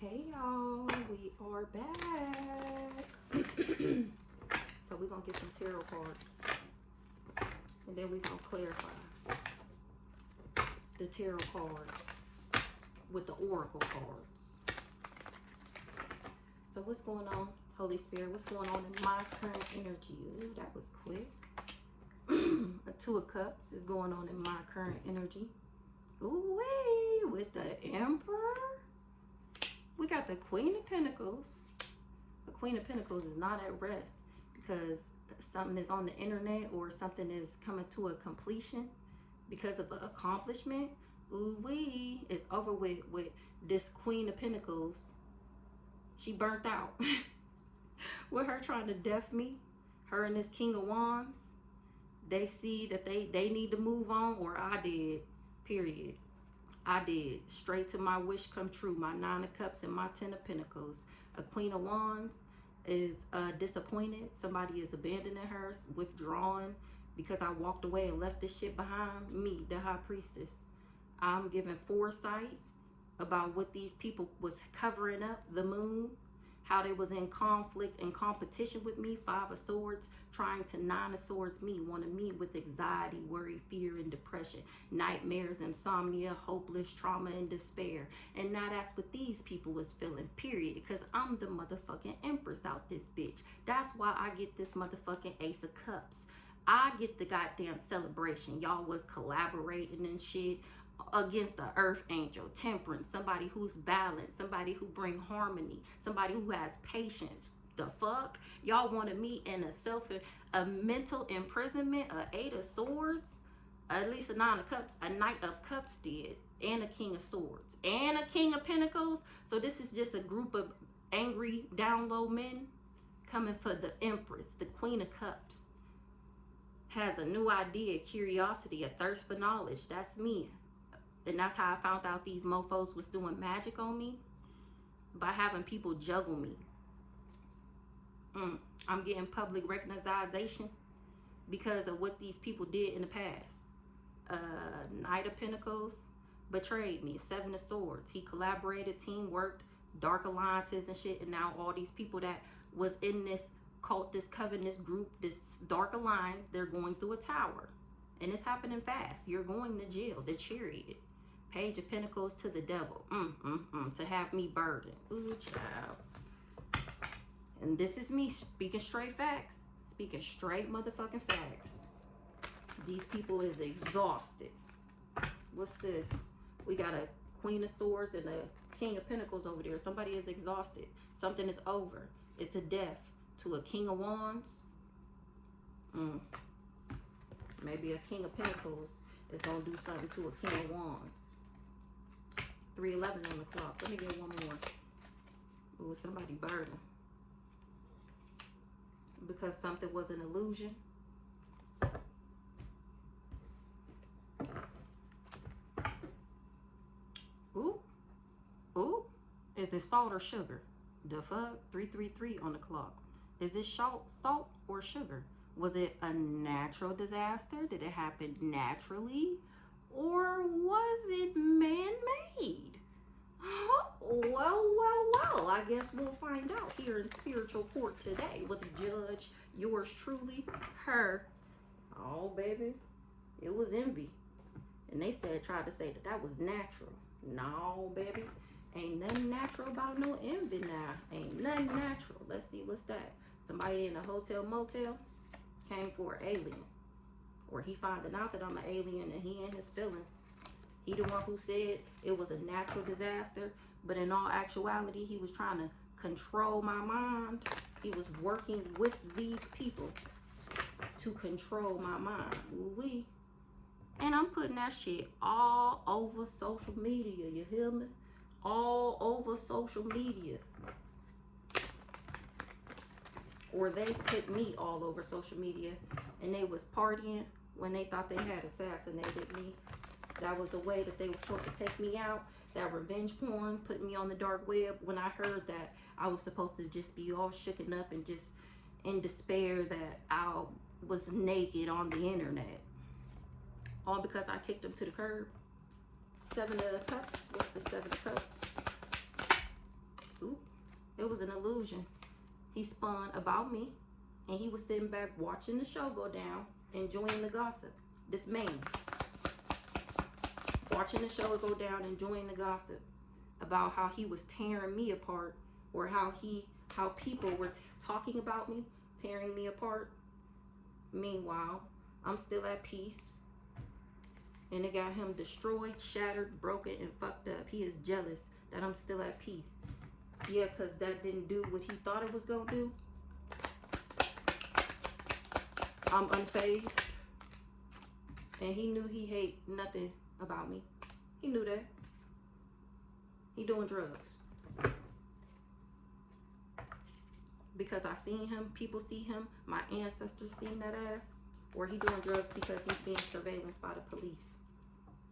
Hey y'all, we are back. So we're gonna get some tarot cards and then we're gonna clarify the tarot cards with the oracle cards. So what's going on, Holy Spirit? What's going on in my current energy? Ooh, that was quick. A Two of Cups is going on in my current energy. Ooh, wait, with the Emperor. We got the Queen of Pentacles. The Queen of Pentacles is not at rest because something is on the internet or something is coming to a completion because of an accomplishment. Ooh-wee, it's over with this Queen of Pentacles. She burnt out. With her trying to deaf me, her and this King of Wands, they see that they need to move on, or I did, period. I did. Straight to my wish come true. My Nine of Cups and my Ten of Pentacles. A Queen of Wands is disappointed. Somebody is abandoning her, withdrawing because I walked away and left this shit behind. Me, the High Priestess. I'm giving foresight about what these people was covering up. The Moon. How they was in conflict and competition with me. Five of Swords, trying to Nine of Swords me, wanting me with anxiety, worry, fear, and depression, nightmares, insomnia, hopeless, trauma, and despair. And now that's what these people was feeling, period, because I'm the motherfucking Empress out this bitch. That's why I get this motherfucking Ace of Cups. I get the goddamn celebration. Y'all was collaborating and shit against the earth angel, temperance, somebody who's balanced, somebody who bring harmony, somebody who has patience. The fuck? Y'all wanted me in a mental imprisonment, a Eight of Swords, at least a Nine of Cups, a Knight of Cups did, and a King of Swords, and a King of Pentacles. So this is just a group of angry, down low men coming for the Empress, the Queen of Cups. Has a new idea, curiosity, a thirst for knowledge. That's me. And that's how I found out these mofos was doing magic on me, by having people juggle me. I'm getting public recognition because of what these people did in the past. Knight of Pentacles betrayed me. Seven of Swords. He collaborated, teamworked, dark alliances and shit. And now all these people that was in this cult, this coven, this group, this dark alliance, they're going through a tower. And it's happening fast. You're going to jail. The Chariot. Page of Pentacles to the Devil. To have me burdened. Ooh, child. And this is me speaking straight facts. Speaking straight motherfucking facts. These people is exhausted. What's this? We got a Queen of Swords and a King of Pentacles over there. Somebody is exhausted. Something is over. It's a death to a King of Wands. Maybe a King of Pentacles is going to do something to a King of Wands. 3:11 on the clock. Let me get one more. Ooh, somebody burdened. Because something was an illusion. Ooh. Ooh. Is it salt or sugar? The fuck? 333 on the clock. Is it salt or sugar? Was it a natural disaster? Did it happen naturally? Or was it man-made? Well, I guess we'll find out here in spiritual court today with Judge yours truly, her. Oh, baby, it was envy. And they tried to say that was natural. No, baby, ain't nothing natural about no envy now. Ain't nothing natural. Let's see, what's that? Somebody in a hotel motel came for an alien. Or he finding out that I'm an alien and he in his feelings. He the one who said it was a natural disaster, but in all actuality, he was trying to control my mind. He was working with these people to control my mind. Ooh-wee. And I'm putting that shit all over social media, you hear me? All over social media. Or they put me all over social media, and they was partying when they thought they had assassinated me. That was the way that they were supposed to take me out. That revenge porn put me on the dark web when I heard that I was supposed to just be all shooken up and just in despair that I was naked on the internet. All because I kicked them to the curb. Seven of Cups. What's the Seven of Cups? It was an illusion. He spun about me, and he was sitting back watching the show go down, enjoying the gossip. This man, watching the show go down, enjoying the gossip about how he was tearing me apart, or how people were talking about me, tearing me apart. Meanwhile, I'm still at peace, and it got him destroyed, shattered, broken, and fucked up. He is jealous that I'm still at peace. Yeah, because that didn't do what he thought it was going to do. I'm unfazed. And he knew he hate nothing about me. He knew that. He doing drugs. Because I seen him, people see him, my ancestors seen that ass. Or he doing drugs because he's being surveillanced by the police.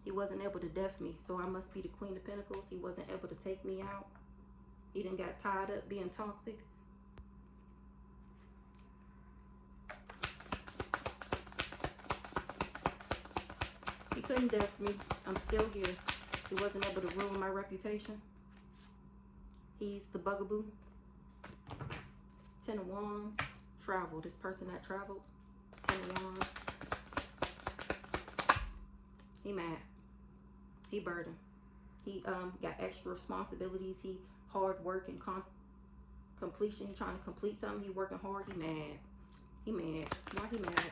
He wasn't able to death me, so I must be the Queen of Pentacles. He wasn't able to take me out. He done got tied up being toxic. He couldn't death me. I'm still here. He wasn't able to ruin my reputation. He's the bugaboo. 10 of Wands. Travel. This person that traveled. 10 of Wands. He mad. He burdened. He got extra responsibilities. He hard work and completion. He trying to complete something. He working hard. He mad. He mad. Why he mad?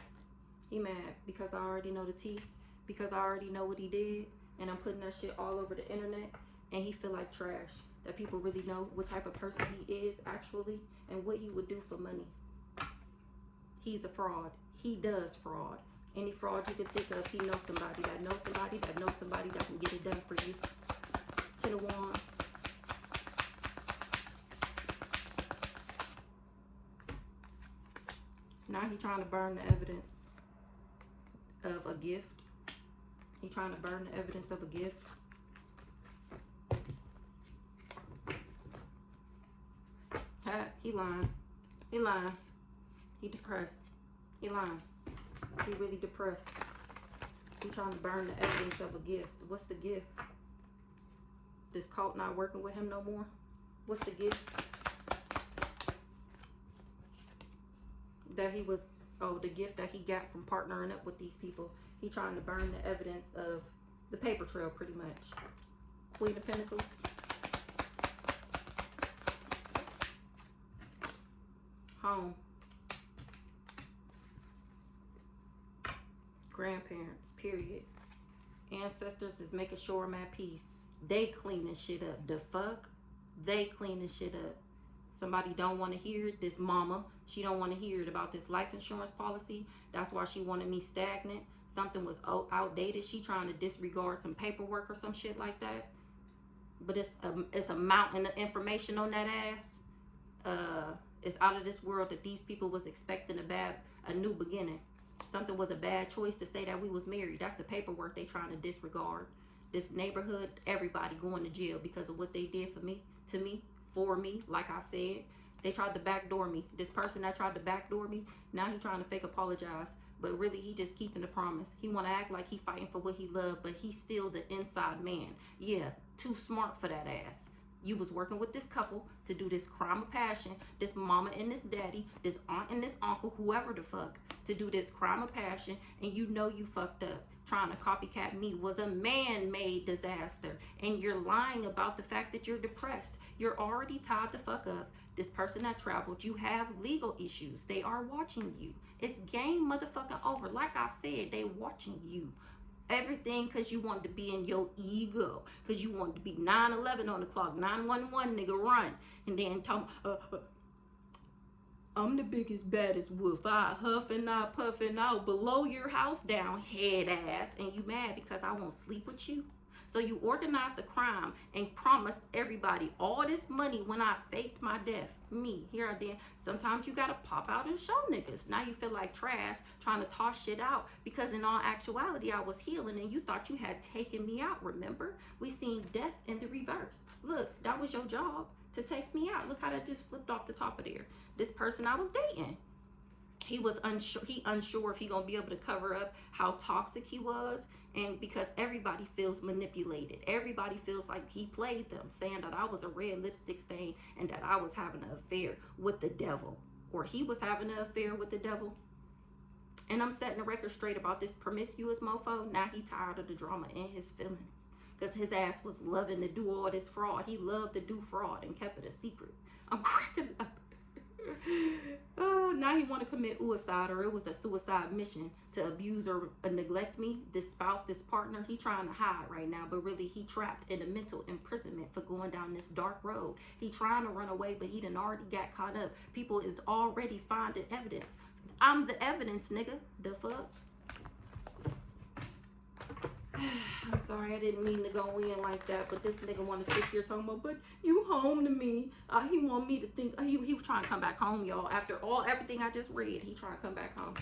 He mad because I already know the tea. Because I already know what he did. And I'm putting that shit all over the internet. And he feel like trash. That people really know what type of person he is actually. And what he would do for money. He's a fraud. He does fraud. Any fraud you can think of, he knows somebody that knows somebody that knows somebody that can get it done for you. 10 of Wands. Now he trying to burn the evidence of a gift. He trying to burn the evidence of a gift. He lying. He lying. He depressed. He lying. He really depressed. He trying to burn the evidence of a gift. What's the gift? This cult not working with him no more? What's the gift? That he was, oh, the gift that he got from partnering up with these people. He trying to burn the evidence of the paper trail pretty much. Queen of Pentacles. Home. Grandparents, period. Ancestors is making sure I'm at peace. They cleaning shit up. The fuck? They cleaning shit up. Somebody don't want to hear it. This mama, she don't want to hear it about this life insurance policy. That's why she wanted me stagnant. Something was outdated. She trying to disregard some paperwork or some shit like that. But it's a mountain of information on that ass. It's out of this world that these people was expecting a new beginning. Something was a bad choice to say that we was married. That's the paperwork they trying to disregard. This neighborhood, everybody going to jail because of what they did for me, for me. Like I said, they tried to backdoor me. This person that tried to backdoor me, now he trying to fake apologize. But really, he just keeping the promise. He want to act like he fighting for what he loved, but he's still the inside man. Yeah, too smart for that ass. You was working with this couple to do this crime of passion, this mama and this daddy, this aunt and this uncle, whoever the fuck, to do this crime of passion, and you know you fucked up. Trying to copycat me was a man-made disaster, and you're lying about the fact that you're depressed. You're already tied the fuck up. This person that traveled, you have legal issues. They are watching you. It's game motherfucking over. Like I said, they watching you. Everything because you wanted to be in your ego. Because you wanted to be 911 on the clock. 911, nigga, run. And then tell I'm the biggest, baddest wolf. I huff and I puff and I'll blow your house down, head ass. And you mad because I won't sleep with you? So you organized the crime and promised everybody all this money when I faked my death. Me, here I did. Sometimes you gotta pop out and show niggas. Now you feel like trash trying to toss shit out because in all actuality I was healing and you thought you had taken me out, remember? We seen death in the reverse. Look, that was your job, to take me out. Look how that just flipped off the top of there. This person I was dating. He was unsure if he gonna be able to cover up how toxic he was. And because everybody feels manipulated, everybody feels like he played them, saying that I was a red lipstick stain and that I was having an affair with the devil, or he was having an affair with the devil. And I'm setting the record straight about this promiscuous mofo. Now he tired of the drama in his feelings, because his ass was loving to do all this fraud. He loved to do fraud and kept it a secret. I'm cracking up. Now he want to commit suicide, or it was a suicide mission to abuse or neglect me. This spouse, this partner, he trying to hide right now, but really he trapped in a mental imprisonment for going down this dark road. He trying to run away, but he done already got caught up. People is already finding evidence. I'm the evidence, nigga. The fuck? I'm sorry, I didn't mean to go in like that, but this nigga want to sit here talking about, but you home to me. He want me to think, he was trying to come back home, y'all. After everything I just read, he trying to come back home.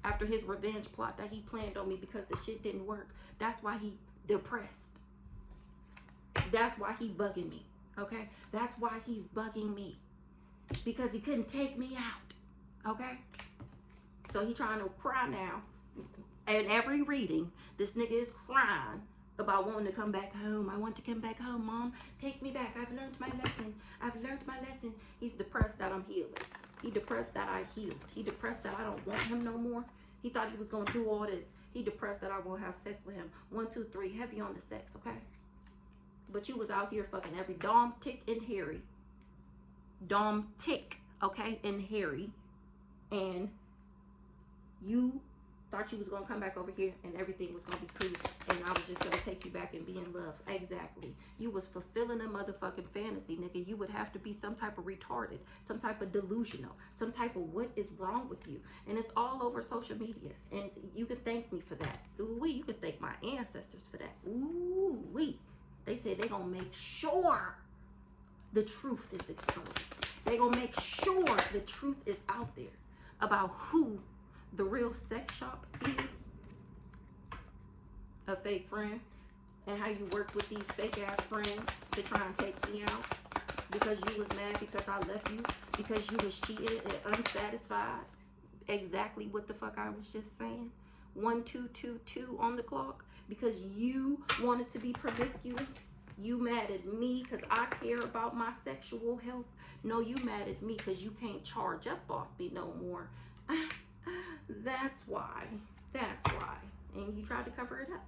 After his revenge plot that he planned on me because the shit didn't work. That's why he depressed. That's why he bugging me, okay? That's why he's bugging me. Because he couldn't take me out, okay? So he trying to cry now. And every reading, this nigga is crying about wanting to come back home. I want to come back home, Mom. Take me back. I've learned my lesson. I've learned my lesson. He's depressed that I'm healing. He depressed that I healed. He depressed that I don't want him no more. He thought he was going to do all this. He depressed that I won't have sex with him. 1, 2, 3, heavy on the sex, okay? But you was out here fucking every Dom, Tick, and Harry. Dom, Tick, okay, and Harry. And you thought you was gonna come back over here and everything was gonna be cool, and I was just gonna take you back and be in love. Exactly. You was fulfilling a motherfucking fantasy, nigga. You would have to be some type of retarded, some type of delusional, some type of what is wrong with you. And it's all over social media. And you can thank me for that. Ooh-wee, you can thank my ancestors for that. Ooh-wee. They said they gonna make sure the truth is exposed. They gonna make sure the truth is out there about who the real sex shop is. A fake friend. And how you work with these fake ass friends to try and take me out. Because you was mad because I left you. Because you was cheated and unsatisfied. Exactly what the fuck I was just saying. 1, 2, 2, 2 on the clock. Because you wanted to be promiscuous. You mad at me because I care about my sexual health. No, you mad at me because you can't charge up off me no more. That's why. That's why. And you tried to cover it up.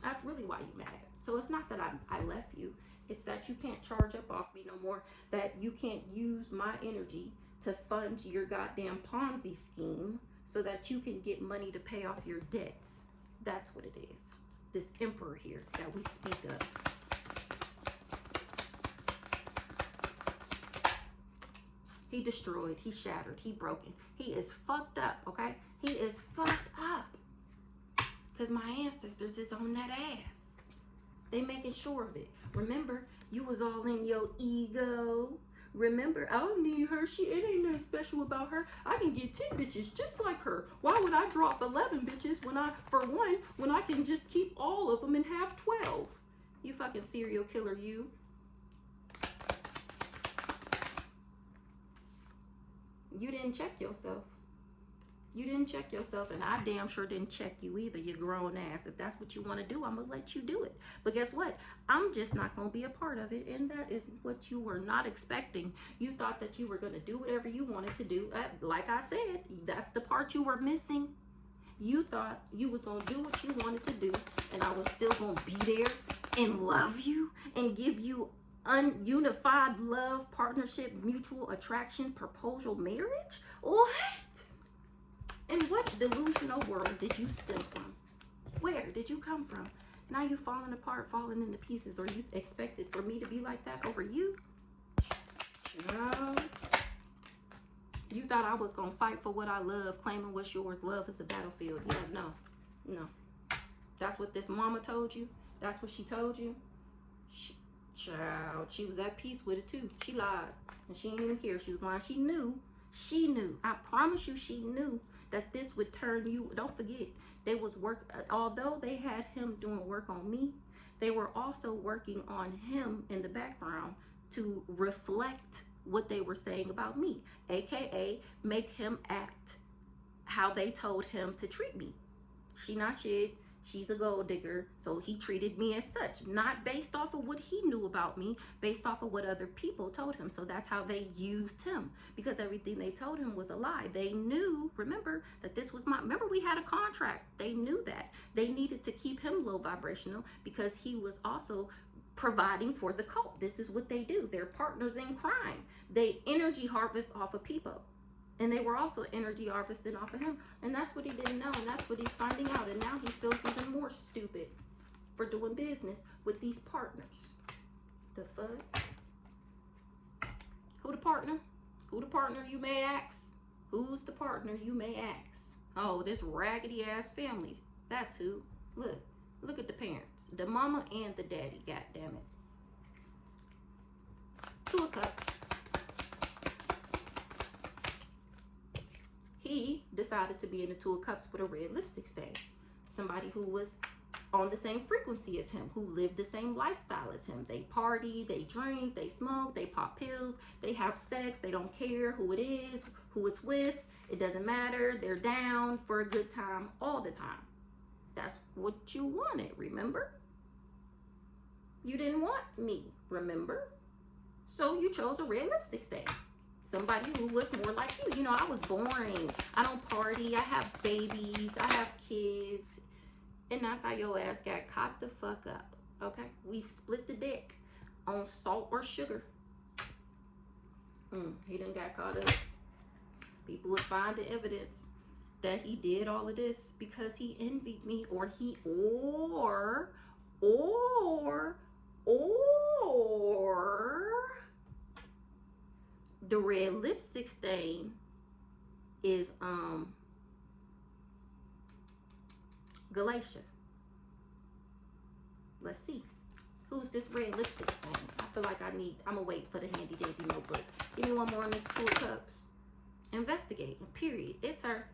That's really why you mad. So it's not that I left you. It's that you can't charge up off me no more. That you can't use my energy to fund your goddamn Ponzi scheme so that you can get money to pay off your debts. That's what it is. This emperor here that we speak of. He destroyed, he shattered, he broken. He is fucked up, okay? He is fucked up. Because my ancestors is on that ass. They making sure of it. Remember, you was all in your ego. Remember, I don't need her. It ain't nothing special about her. I can get 10 bitches just like her. Why would I drop 11 bitches when I can just keep all of them and have 12? You fucking serial killer, you. You didn't check yourself. You didn't check yourself, and I damn sure didn't check you either, you grown ass. If that's what you want to do, I'm going to let you do it. But guess what? I'm just not going to be a part of it, and that is what you were not expecting. You thought that you were going to do whatever you wanted to do. Like I said, that's the part you were missing. You thought you was going to do what you wanted to do, and I was still going to be there and love you and give you ununified love, partnership, mutual attraction, proposal, marriage? What? In what delusional world did you stem from? Where did you come from? Now you falling apart, falling into pieces, or you expected for me to be like that over you? No. You thought I was going to fight for what I love, claiming what's yours. Love is a battlefield. Yeah, no. That's what this mama told you. That's what she told you. Child, she was at peace with it too. She lied, and she didn't even care. She was lying. She knew. I promise you, she knew that this would turn you. Don't forget, they was although they had him doing work on me, they were also working on him in the background to reflect what they were saying about me, aka make him act how they told him to treat me. She not shit. She's a gold digger. So he treated me as such, not based off of what he knew about me, based off of what other people told him. So that's how they used him, because everything they told him was a lie. They knew, remember, that this was remember we had a contract. They knew that. They needed to keep him low vibrational because he was also providing for the cult. This is what they do. They're partners in crime. They energy harvest off of people. And they were also energy harvesting off of him. And that's what he didn't know. And that's what he's finding out. And now he feels even more stupid for doing business with these partners. The fuck? Who the partner? Who the partner, you may ask? Who's the partner, you may ask? Oh, this raggedy ass family. That's who. Look. Look at the parents. The mama and the daddy, god damn it. Two of Cups. He decided to be in the Two of Cups with a red lipstick stain. Somebody who was on the same frequency as him, who lived the same lifestyle as him. They party, they drink, they smoke, they pop pills, they have sex, they don't care who it is, who it's with. It doesn't matter. They're down for a good time all the time. That's what you wanted, remember? You didn't want me, remember? So you chose a red lipstick stain. Somebody who was more like you. You know, I was boring. I don't party. I have babies. I have kids. And that's how your ass got caught the fuck up. Okay? We split the dick on salt or sugar. He done got caught up. People would find the evidence that he did all of this because he envied me, or the red lipstick stain is Galatia. Let's see. Who's this red lipstick stain? I feel like I'm gonna wait for the handy dandy notebook. Give me one more on this Two of Cups. Investigate, period. It's her.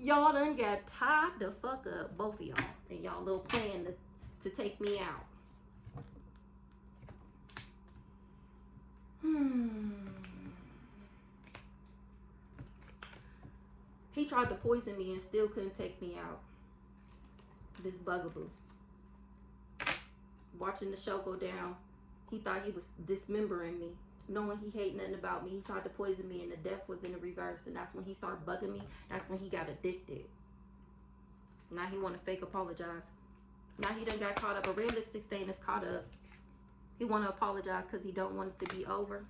Y'all done got tied the fuck up, both of y'all. And y'all little plan to take me out. He tried to poison me and still couldn't take me out. This bugaboo. Watching the show go down, he thought he was dismembering me. Knowing he hate nothing about me, he tried to poison me and the death was in the reverse. And that's when he started bugging me. That's when he got addicted. Now he want to fake apologize. Now he done got caught up. A red lipstick stain is caught up. He want to apologize because he don't want it to be over.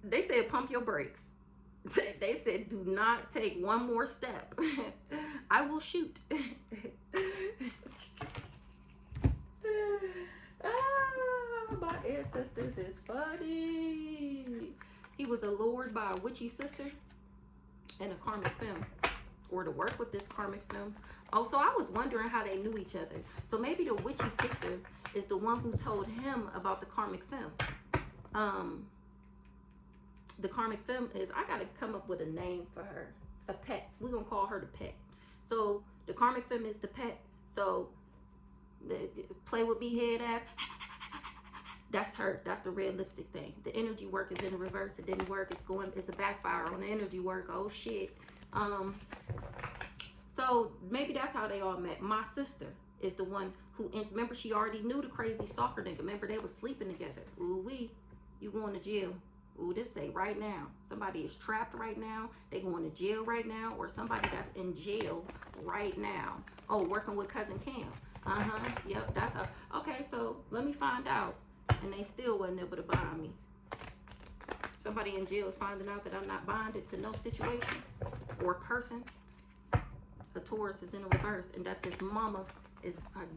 They said pump your brakes. They said do not take one more step. I will shoot. My ancestors is funny. He was allured by a witchy sister and a karmic femme, or to work with this karmic femme. Oh, so I was wondering how they knew each other. So maybe the witchy sister is the one who told him about the karmic femme. The karmic femme is, I gotta come up with a name for her. A pet. We're gonna call her the pet. So the karmic femme is the pet. So play with me, head ass. That's her. That's the red lipstick stain. The energy work is in the reverse. It didn't work. It's a backfire on the energy work. Oh shit. So maybe that's how they all met. My sister is the one who, remember, she already knew the crazy stalker nigga. Remember, they was sleeping together. Ooh wee, you going to jail. Ooh, this say right now. Somebody is trapped right now. They going to jail right now, or somebody that's in jail right now. Oh, working with Cousin Cam. Yep, that's a, okay, so let me find out. And they still wasn't able to bind me. Somebody in jail is finding out that I'm not bonded to no situation or person. The Taurus is in the reverse, and that this mama is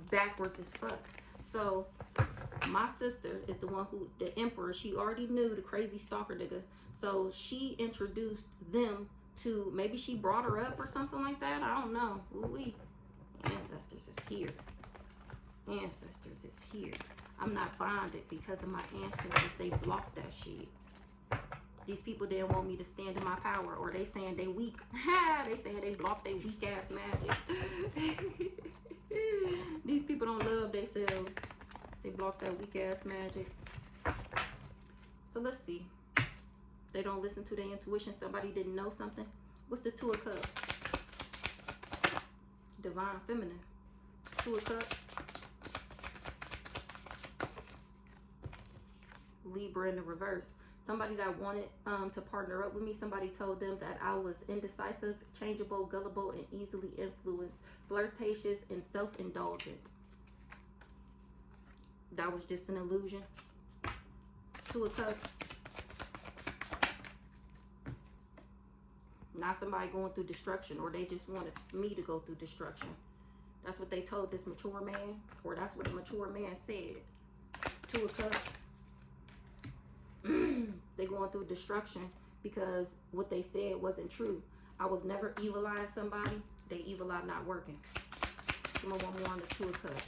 backwards as fuck. So my sister is the one who, the emperor, she already knew the crazy stalker nigga. So she introduced them to, maybe she brought her up or something like that. I don't know. Ooh-wee. Ancestors is here. Ancestors is here. I'm not bonded because of my ancestors. They blocked that shit. These people didn't want me to stand in my power, or they saying they weak. They saying they blocked their weak ass magic. These people don't love themselves. They block that weak ass magic. So let's see. They don't listen to their intuition. Somebody didn't know something. What's the Two of Cups? Divine Feminine. Two of Cups. Libra in the reverse. Somebody that wanted to partner up with me, somebody told them that I was indecisive, changeable, gullible, and easily influenced, flirtatious, and self-indulgent. That was just an illusion. Two of Cups. Not somebody going through destruction, or they just wanted me to go through destruction. That's what they told this mature man, or that's what a mature man said. Two of Cups. They going through destruction because what they said wasn't true. I was never evil eyeing somebody. They evil eye not working. Come on, one more on the Two of Cups.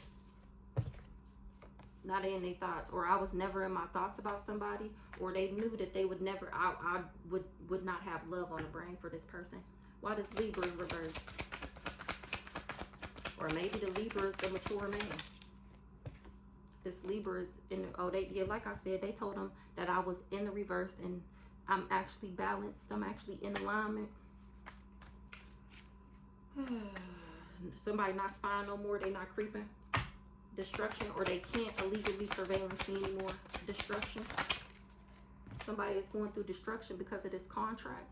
Not in their thoughts, or I was never in my thoughts about somebody, or they knew that they would never. I would not have love on the brain for this person. Why does Libra in reverse? Or maybe the Libra is the mature man. This Libra is in, like I said, they told them that I was in the reverse, and I'm actually balanced. I'm actually in alignment. Somebody not spying no more. They not creeping. Destruction, or they can't illegally surveillance me anymore. Destruction. Somebody is going through destruction because of this contract.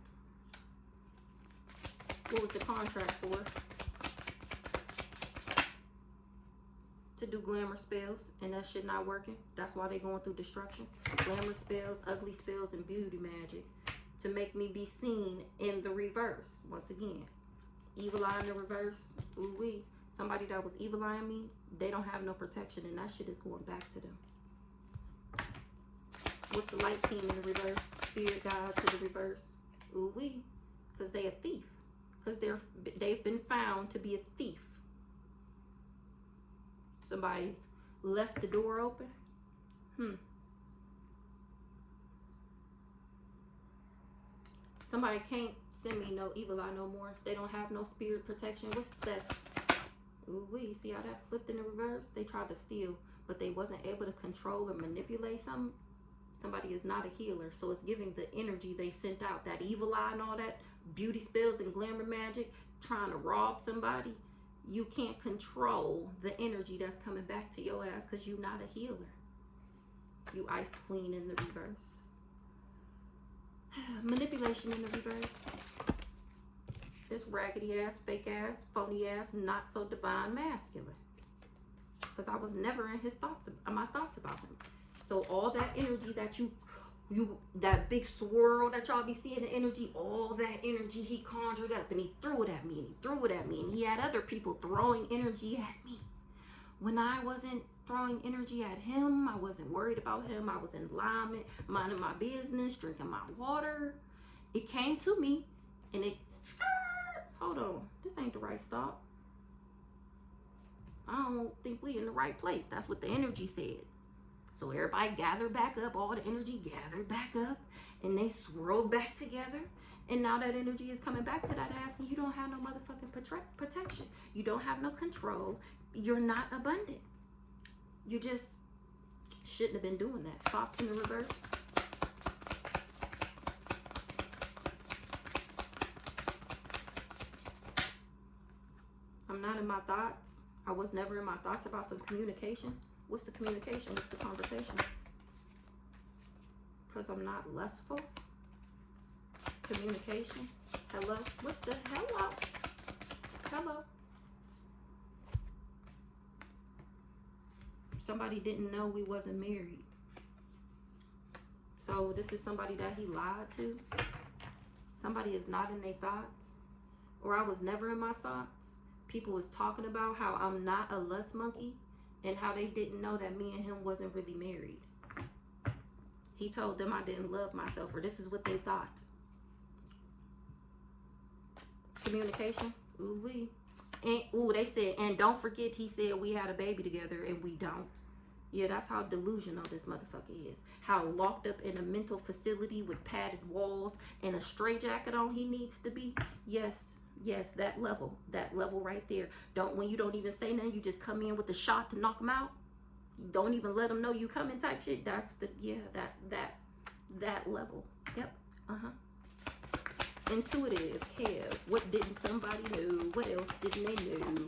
What was the contract for? To do glamour spells, and that shit not working. That's why they going through destruction. Glamour spells, ugly spells, and beauty magic to make me be seen in the reverse. Once again, evil eye in the reverse. Ooh wee. Somebody that was evil eyeing me, they don't have no protection, and that shit is going back to them. What's the light team in the reverse? Spirit guide to the reverse. Ooh wee. Because they a thief. Because they've been found to be a thief. Somebody left the door open. Somebody can't send me no evil eye no more. They don't have no spirit protection. What's that? Ooh wee. See how that flipped in the reverse? They tried to steal, but they wasn't able to control or manipulate something. Somebody is not a healer, so it's giving the energy they sent out. That evil eye and all that beauty spells and glamour magic, trying to rob somebody. You can't control the energy that's coming back to your ass because you're not a healer. You Ice Queen in the reverse. Manipulation in the reverse. This raggedy ass, fake ass, phony ass, not so divine masculine. Because I was never in his thoughts, my thoughts about him. So all that energy that that big swirl that y'all be seeing, the energy, all that energy he conjured up, and he threw it at me, and he threw it at me, and he had other people throwing energy at me. When I wasn't throwing energy at him, I wasn't worried about him. I was in alignment, minding my business, drinking my water. It came to me, and it, hold on, this ain't the right stop. I don't think we in the right place. That's what the energy said. So everybody gathered back up, all the energy gathered back up, and they swirled back together. And now that energy is coming back to that ass, and you don't have no motherfucking protection. You don't have no control. You're not abundant. You just shouldn't have been doing that. Thoughts in the reverse. I'm not in my thoughts. I was never in my thoughts about some communication. What's the communication? What's the conversation? Because I'm not lustful. Communication. Hello. What's the hello? Hello. Somebody didn't know we wasn't married. So this is somebody that he lied to. Somebody is not in their thoughts. Or I was never in my thoughts. People was talking about how I'm not a lust monkey. And how they didn't know that me and him wasn't really married. He told them I didn't love myself, or this is what they thought. Communication. Ooh wee. And ooh, they said, and don't forget he said we had a baby together, and we don't. Yeah, that's how delusional this motherfucker is. How locked up in a mental facility with padded walls and a straitjacket on he needs to be. Yes, yes, that level right there. Don't, when you don't even say nothing, you just come in with a shot to knock him out. You don't even let them know you coming type shit. That's the, yeah, that level. Yep. Uh-huh. Intuitive. Hell, what didn't somebody know? What else didn't they know?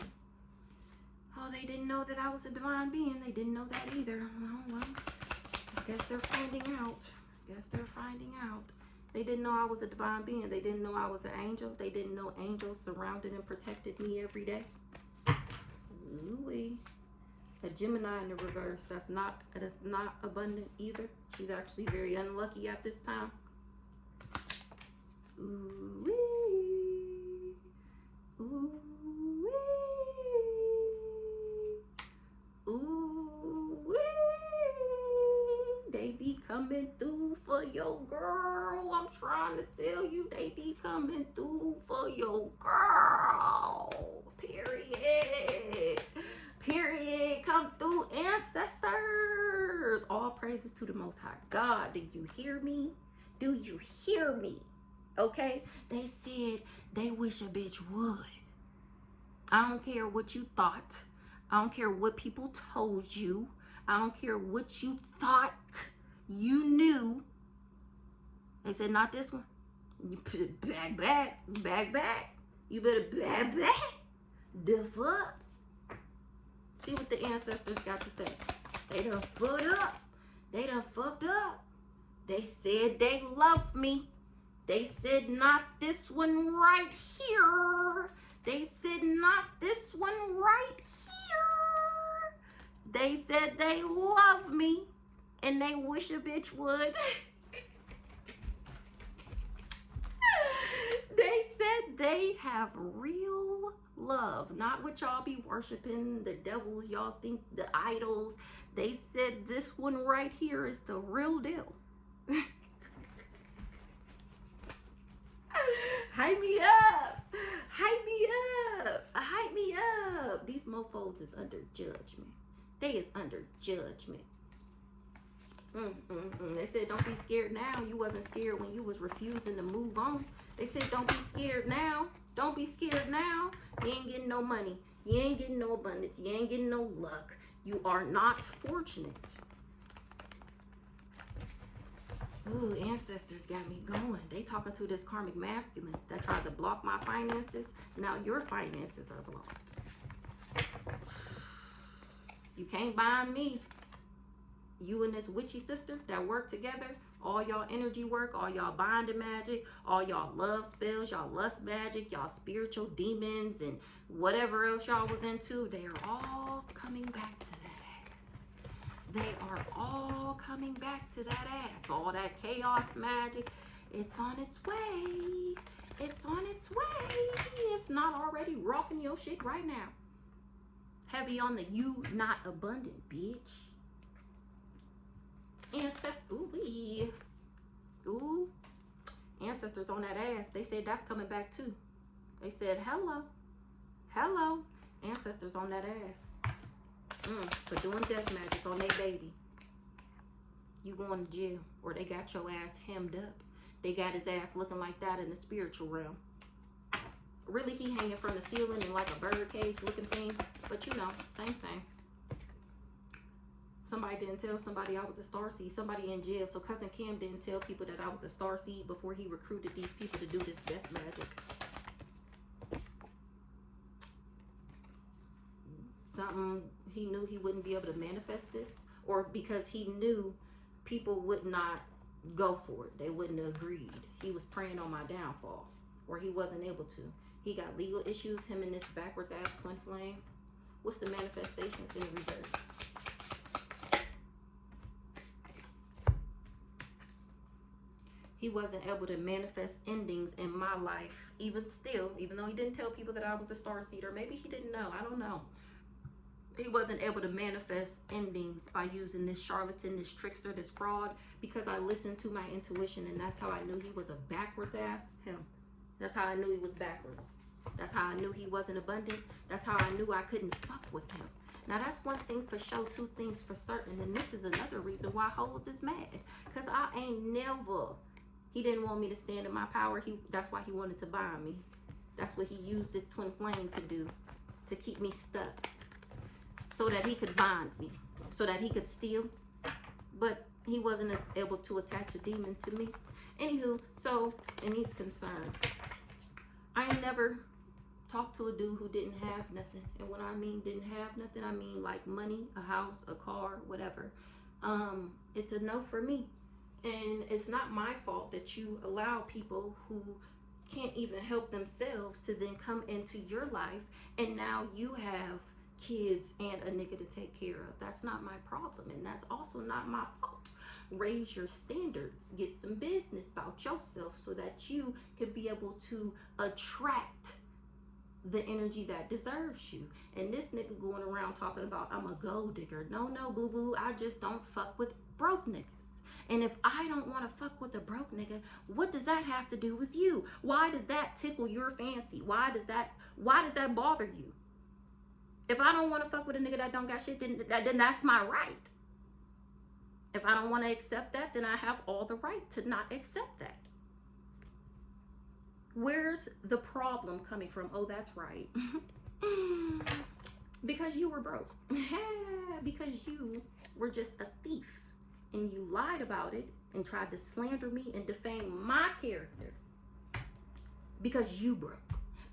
Oh, they didn't know that I was a divine being. They didn't know that either. Well, I guess they're finding out. Guess they're finding out. They didn't know I was a divine being. They didn't know I was an angel. They didn't know angels surrounded and protected me every day. Ooh-wee. A Gemini in the reverse. That's not abundant either. She's actually very unlucky at this time. Ooh-wee. Ooh-wee. Ooh-wee. They be coming through for your girl. I'm trying to tell you, they be coming through for your girl. Period. Period. Come through, ancestors. All praises to the Most High God. Do you hear me? Do you hear me? Okay? They said they wish a bitch would. I don't care what you thought. I don't care what people told you. I don't care what you thought you knew. They said, not this one. You put it back. You better back. The fuck? See what the ancestors got to say. They done fucked up. They done fucked up. They said they love me. They said not this one right here. They said not this one right here. They said they love me and they wish a bitch would. They said they have real love, not what y'all be worshiping, the devils y'all think, the idols. They said this one right here is the real deal. Hype me up. Hype me up. Hype me up. These mofos is under judgment. They is under judgment. They said don't be scared now. You wasn't scared when you was refusing to move on. They said don't be scared now. Don't be scared now. You ain't getting no money. You ain't getting no abundance. You ain't getting no luck. You are not fortunate. Ooh, ancestors got me going. They talking to this karmic masculine that tried to block my finances. Now your finances are blocked. You can't bind me. You and this witchy sister that work together, all y'all energy work, all y'all binding magic, all y'all love spells, y'all lust magic, y'all spiritual demons, and whatever else y'all was into, they are all coming back to that ass. They are all coming back to that ass. All that chaos magic, it's on its way. It's on its way. If not already rocking your shit right now. Heavy on the you not abundant, bitch. Ancestors, ooh, ancestors on that ass. They said that's coming back too. They said hello, ancestors on that ass. For doing death magic on their baby. You going to jail, or they got your ass hemmed up. They got his ass looking like that in the spiritual realm. Really, he hanging from the ceiling in like a bird cage looking thing. But you know, same. Somebody didn't tell somebody I was a starseed. Somebody in jail. So Cousin Cam didn't tell people that I was a starseed before he recruited these people to do this death magic. Something he knew he wouldn't be able to manifest this, or because he knew people would not go for it. They wouldn't have agreed. He was preying on my downfall, or he wasn't able to. He got legal issues, him and this backwards ass twin flame. What's the manifestations in reverse? He wasn't able to manifest endings in my life, even though he didn't tell people that I was a starseed, or maybe he didn't know, I don't know. He wasn't able to manifest endings by using this charlatan, this trickster, this fraud, because I listened to my intuition, and that's how I knew he was a backwards ass him. That's how I knew he was backwards. That's how I knew he wasn't abundant. That's how I knew I couldn't fuck with him. Now that's one thing for sure, two things for certain. And this is another reason why hoes is mad. Cause I ain't never, he didn't want me to stand in my power. That's why he wanted to bind me. That's what he used this twin flame to do, to keep me stuck. So that he could bind me. So that he could steal. But he wasn't able to attach a demon to me. Anywho, so, and he's concerned. I ain't never talked to a dude who didn't have nothing. And when I mean didn't have nothing, I mean like money, a house, a car, whatever. It's a no for me. And it's not my fault that you allow people who can't even help themselves to then come into your life, and now you have kids and a nigga to take care of. That's not my problem, and that's also not my fault. Raise your standards, get some business about yourself so that you can be able to attract the energy that deserves you. And this nigga going around talking about I'm a gold digger. No, boo boo, I just don't fuck with broke niggas. And if I don't want to fuck with a broke nigga, what does that have to do with you? Why does that tickle your fancy? Why does that bother you? If I don't want to fuck with a nigga that don't got shit, then that's my right. If I don't want to accept that, then I have all the right to not accept that. Where's the problem coming from? Oh, that's right. Because you were broke. Because you were just a thief. And you lied about it and tried to slander me and defame my character. Because you broke.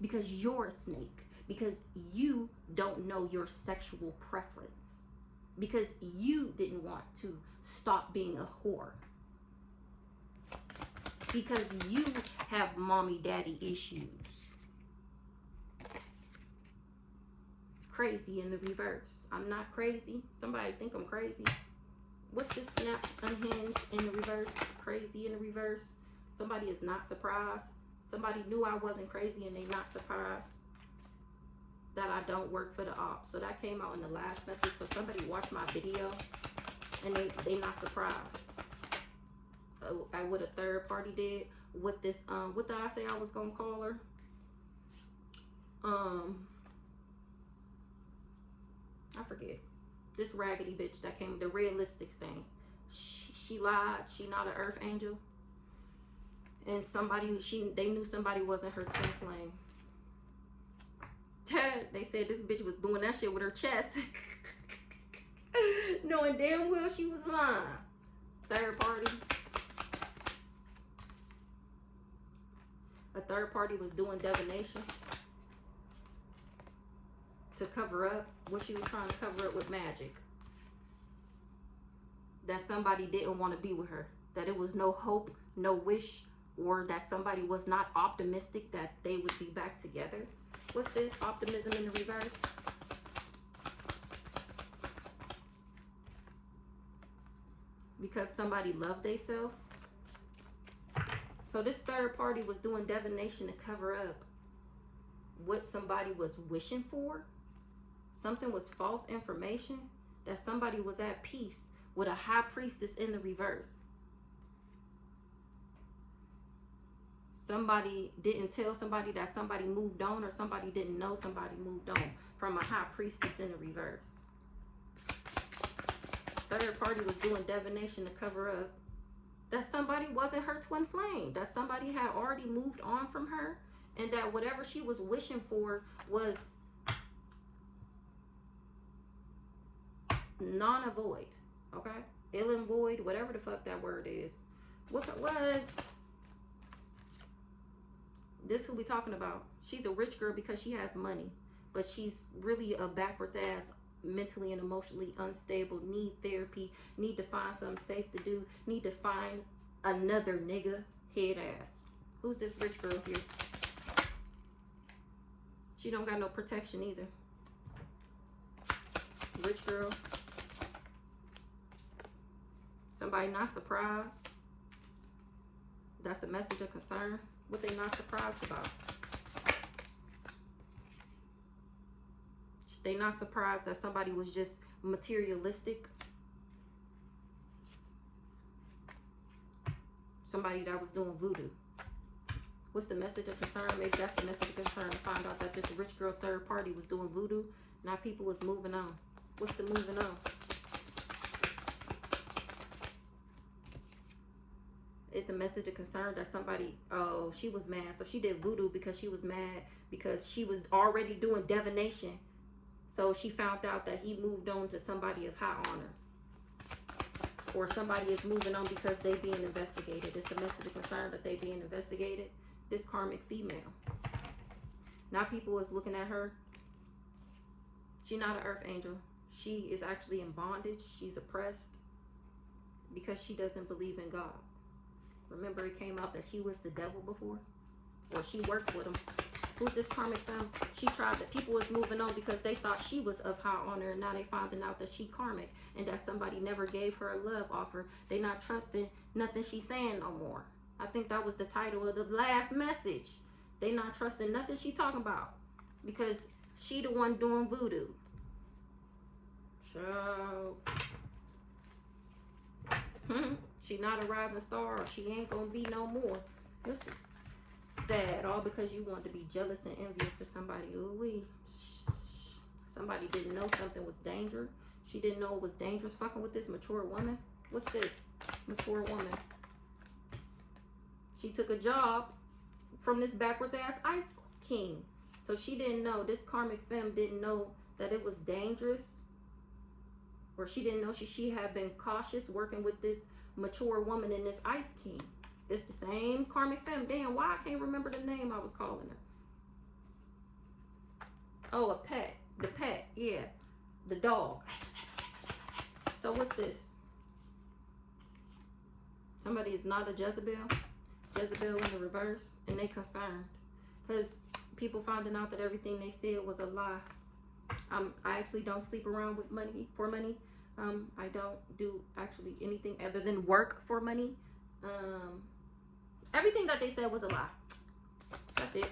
Because you're a snake. Because you don't know your sexual preference. Because you didn't want to stop being a whore. Because you have mommy daddy issues. Crazy in the reverse. I'm not crazy. Somebody think I'm crazy. What's this snap unhinged in the reverse? Crazy in the reverse. Somebody is not surprised. Somebody knew I wasn't crazy and they not surprised that I don't work for the ops. So that came out in the last message. So somebody watched my video and they not surprised. What a third party did with this, what did I say I was gonna call her? I forget. This raggedy bitch that came with the red lipstick stain. She lied. She not an earth angel. And they knew somebody wasn't her twin flame. They said this bitch was doing that shit with her chest. Knowing damn well she was lying. Third party. A third party was doing divination to cover up what she was trying to cover up with magic. That somebody didn't want to be with her. That it was no hope, no wish, or that somebody was not optimistic that they would be back together. What's this? Optimism in the reverse. Because somebody loved theyself. So this third party was doing divination to cover up what somebody was wishing for. Something was false information. That somebody was at peace with a high priestess in the reverse. Somebody didn't tell somebody that somebody moved on, or somebody didn't know somebody moved on from a high priestess in the reverse. Third party was doing divination to cover up that somebody wasn't her twin flame, that somebody had already moved on from her, and that whatever she was wishing for was non-void. Okay? Ill and void, whatever the fuck that word is. What? This who we talking about. She's a rich girl because she has money, but she's really a backwards ass, mentally and emotionally unstable, need therapy, need to find something safe to do, need to find another nigga, head ass. Who's this rich girl here? She don't got no protection either. Rich girl. Somebody not surprised. That's a message of concern. What they not surprised about? They not surprised that somebody was just materialistic. Somebody that was doing voodoo. What's the message of concern? Maybe that's the message of concern, to find out that this rich girl third party was doing voodoo. Now people was moving on. What's the moving on? It's a message of concern that somebody, oh, she was mad. So she did voodoo because she was mad because she was already doing divination. So she found out that he moved on to somebody of high honor. Or somebody is moving on because they being investigated. It's a message of concern that they being investigated. This karmic female. Now people is looking at her. She's not an earth angel. She is actually in bondage. She's oppressed because she doesn't believe in God. Remember, it came out that she was the devil before, or she worked with him. Who's this karmic femme? She tried that people was moving on because they thought she was of high honor, and now they finding out that she karmic and that somebody never gave her a love offer. They not trusting nothing she's saying no more. I think that was the title of the last message. They not trusting nothing she talking about because she the one doing voodoo. So she not a rising star. She ain't gonna be no more. This is sad, all because you want to be jealous and envious of somebody. Ooh-wee. Somebody didn't know something was dangerous. She didn't know it was dangerous fucking with this mature woman. What's this? Mature woman. She took a job from this backwards ass ice king. So she didn't know, this karmic femme didn't know that it was dangerous. Or she didn't know she had been cautious working with this mature woman and this ice king. It's the same karmic femme. Damn, why I can't remember the name I was calling her. Oh, a pet. The pet, yeah. The dog. So what's this? Somebody is not a Jezebel. Jezebel in the reverse. And they concerned. Because people finding out that everything they said was a lie. I actually don't sleep around with money, for money. I don't do actually anything other than work for money. Everything that they said was a lie. That's it.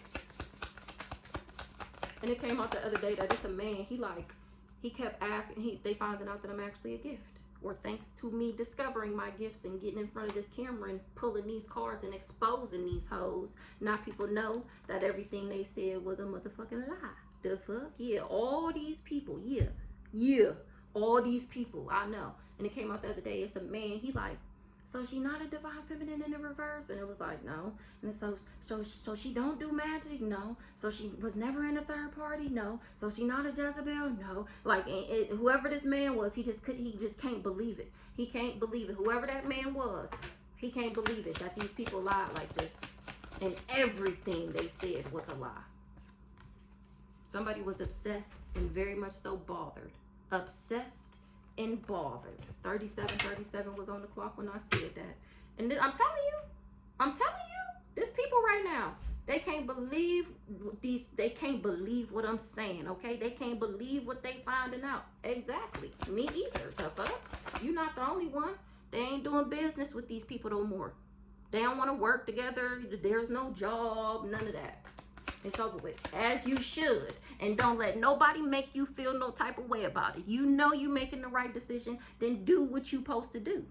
And it came out the other day that it's a man. He kept asking. They finding out that I'm actually a gift. Or thanks to me discovering my gifts and getting in front of this camera and pulling these cards and exposing these hoes. Now people know that everything they said was a motherfucking lie. The fuck? Yeah, all these people. Yeah. All these people. I know. And it came out the other day. It's a man. He like, so she not a divine feminine in the reverse? And it was like, no. And so she don't do magic? No. So she was never in a third party? No. So she not a Jezebel? No. Like, whoever this man was, he just can't believe it. He can't believe it. Whoever that man was, he can't believe it that these people lied like this. And everything they said was a lie. Somebody was obsessed and very much so bothered. Obsessed and bothered. 37 was on the clock when I said that. And then, I'm telling you, there's people right now. They can't believe they can't believe what I'm saying, okay? They can't believe what they finding out. Exactly. Me either. The fuck? You're not the only one. They ain't doing business with these people no more. They don't want to work together. There's no job, none of that. It's over with. As you should. And don't let nobody make you feel no type of way about it. You know you making the right decision, then do what you supposed to do.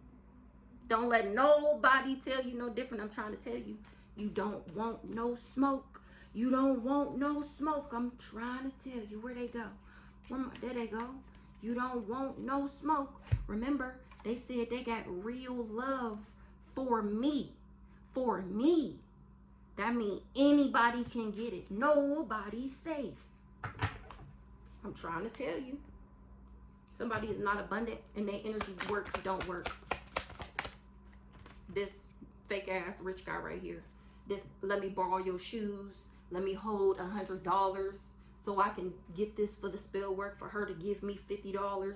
Don't let nobody tell you no different. I'm trying to tell you, you don't want no smoke. You don't want no smoke. I'm trying to tell you. Where they go? There they go. You don't want no smoke. Remember, they said they got real love for me. For me. That means anybody can get it. Nobody's safe. I'm trying to tell you. Somebody is not abundant and their energy don't work. This fake ass rich guy right here. This, let me borrow your shoes. Let me hold $100 so I can get this for the spell work for her to give me $50.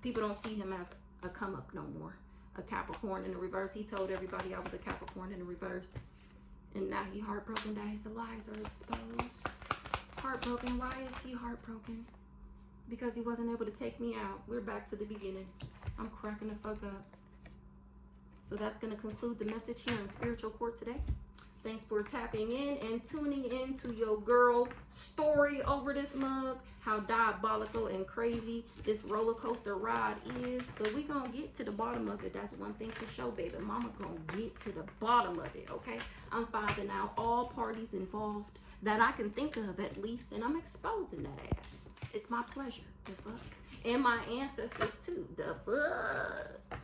People don't see him as a come up no more. A Capricorn in the reverse. He told everybody I was a Capricorn in the reverse. And now he heartbroken that his lies are exposed. Heartbroken. Why is he heartbroken? Because he wasn't able to take me out. We're back to the beginning. I'm cracking the fuck up. So that's going to conclude the message here in Spiritual Court today. Thanks for tapping in and tuning in to your girl story over this mug. How diabolical and crazy this roller coaster ride is. But we going to get to the bottom of it. That's one thing for sure, baby. Mama going to get to the bottom of it, okay? I'm finding out all parties involved that I can think of at least. And I'm exposing that ass. It's my pleasure. The fuck. And my ancestors too. The fuck.